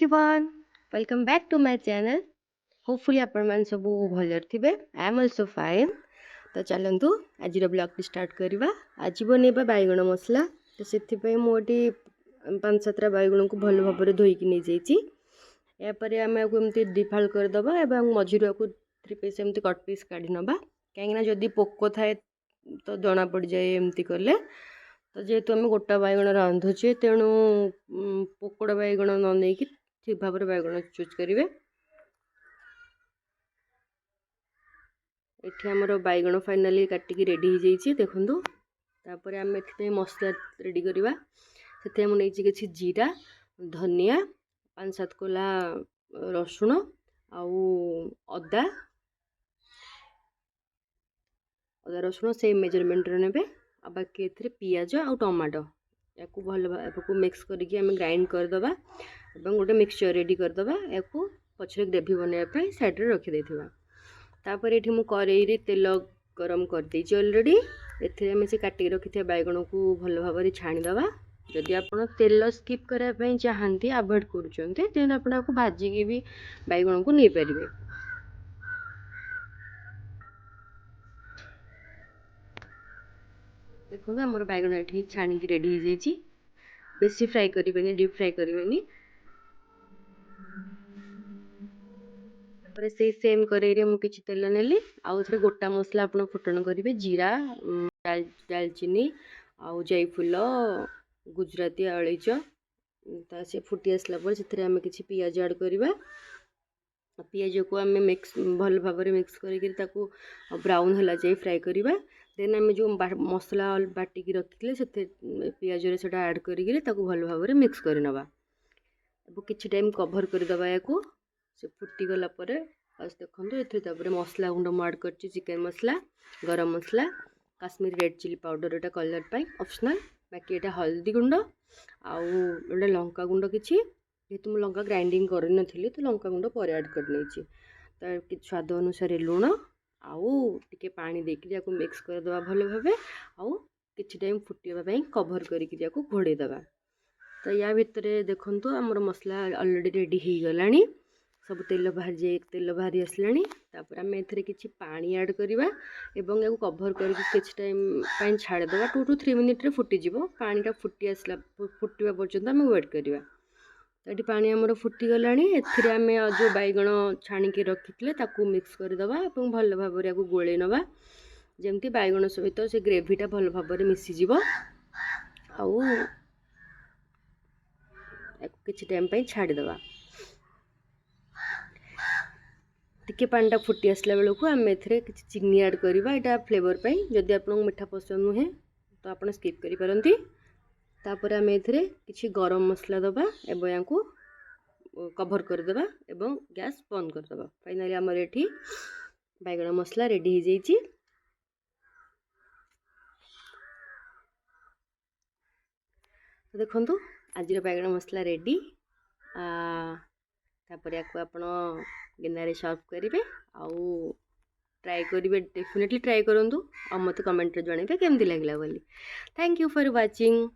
Everyone welcome back to my channel. Hopefully आपण मान सब भलर थिबे। I am also fine. तो चलंतु आज ब्लॉग स्टार्ट करवा। आज बनैबा बैगण मसला। तो से मोटी 5-7 बैगण को भल भाव में धोईकी नहीं जाइए। यापर आम एमती दिफाल करदे और मझीर को 3 पीस एमती कट पीस काढ़ी नवा कहीं जदि पोक थाए तो जना पड़ जाए एमती कले। तो जेहेतु आम गोटा बैगण रांधुचे तेणु पोकड़ा बैगण न नहीं ठीक भाव में बैगण चूज करेंगे। ये आमर बैगण फाइनाली काटिकी रेडी हो जाइए देखूँ। तापर आम ए मसला रेडी करवा। से मुझे किसी जीरा धनिया 5-7 कोला रसुण अदा रसुण से मेजरमेंट ने बाकी ए पियाज आ टमाटो या भल को मिक्स करके आम ग्राइंड करदे और गोटे मिक्सचर रेडी करदे। या पछरे ग्रेवी बनवाई साइड रे रखी देथिबा। तापर ये मुझे कड़ाई तेल गरम कर देछि ऑलरेडी। एथिरे हम से काटी रखी बैगण को भल भाव में छाणीदे। जदि आप तेल स्किप करने चाहती अवॉइड करुँचे तेल आपको भाजिकी भी बैगण को नहीं पारे। देखो आमर बैगण ये छाणिकी रेडी हो जाइए। बेसी फ्राए करेंगे डीप फ्राए करेंगे। से सेम कड़ाई मुझे किसी तेल नेली आउे गोटा मसला आप फुटण करेंगे जीरा दालचीनी आउ जायफुल गुजराती अलैच से फुटी आसला से आम किसी पियाज ऐड करवा। पियाज को आम मिक्स भल भाव में मिक्स करके ब्राउन है जाए फ्राए करवा। देन आम जो मसला बाटिकी रखी से पियाज से ऐड करके भल भाव में मिक्स करनवा। किसी टाइम कभर करदे या से फुटी गला बस देखो ये मसला गुंड मुझे ऐड कर चिकेन मसला गरम मसला काश्मीरी रेड चिली पाउडर एटा कलर पाई ऑप्शनल। बाकी एटा हल्दी गुंड आउ लंका गुंड किसी जेहेतु मुझे लंका ग्राइंडिंग कर नी तो लंका गुंड पर ऐड कर नहीं। तो स्वाद अनुसार लुण आउ टिके पानी देके मिक्स करदे भल भाव आउ किछि टाइम फुटापी कभर करके घोड़ेदे। तो या भितर देखु आमर मसला ऑलरेडी रेडी हो गलानी सब तेल बाहरी आसलानी। तापर आम एथरे किछि पानी ऐड करवा एवं या कभर करके किछि टाइम छाड़देवा 2 to 3 मिनिट रे फुटीजिव। पानीटा फुटी आसला फुटवा पर्यंत आम वेट करवा। तो ये पानी आमर फुटी गलानी। एथिरे आम जो बैगण छाणिकी रखी मिक्स करदे और भल भाव में गोले नवा जमती बैगण सहित से ग्रेवीटा भल भाव में मिसीज आउ किछि टाइम छाड़देवा। टिके पानीटा फुटी आसला बेलू आम ए चीनी ऐड करवा यहाँ फ्लेवर पाई। जदि आप मीठा पसंद नुहे तो आप स्किप करें। तापर आम ए किछि गरम मसला दबा एवं या कभर करदे एवं गैस बंद करदे। फाइनाली आमर ये बैगण मसला रेडी हो जाइए। देखु आज बैगण मसला रेडी। तापर या गिनारे सर्व करेंगे आउ ट्राए करेंगे डेफिनेटली ट्राए करूँ और मत कमेंट रे जनइबे केमती लगला बोली। Thank you for watching.